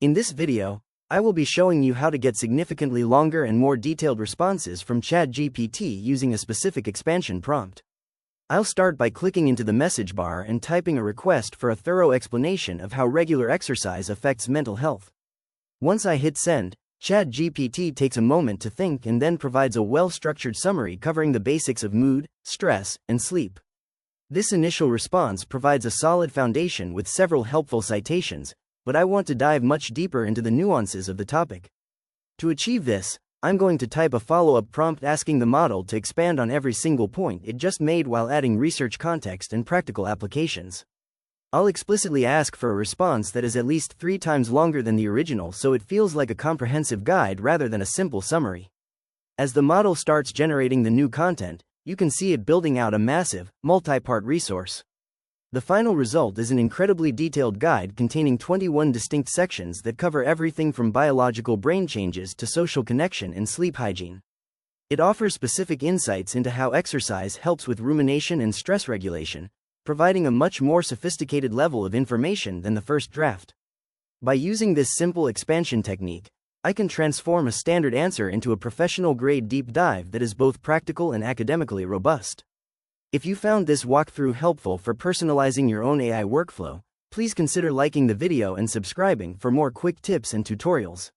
In this video, I will be showing you how to get significantly longer and more detailed responses from ChatGPT using a specific expansion prompt. I'll start by clicking into the message bar and typing a request for a thorough explanation of how regular exercise affects mental health. Once I hit send, ChatGPT takes a moment to think and then provides a well-structured summary covering the basics of mood, stress, and sleep. This initial response provides a solid foundation with several helpful citations, but I want to dive much deeper into the nuances of the topic. To achieve this, I'm going to type a follow-up prompt asking the model to expand on every single point it just made while adding research context and practical applications. I'll explicitly ask for a response that is at least 3 times longer than the original so it feels like a comprehensive guide rather than a simple summary. As the model starts generating the new content, you can see it building out a massive, multi-part resource. The final result is an incredibly detailed guide containing 21 distinct sections that cover everything from biological brain changes to social connection and sleep hygiene. It offers specific insights into how exercise helps with rumination and stress regulation, providing a much more sophisticated level of information than the first draft. By using this simple expansion technique, I can transform a standard answer into a professional-grade deep dive that is both practical and academically robust. If you found this walkthrough helpful for personalizing your own AI workflow, please consider liking the video and subscribing for more quick tips and tutorials.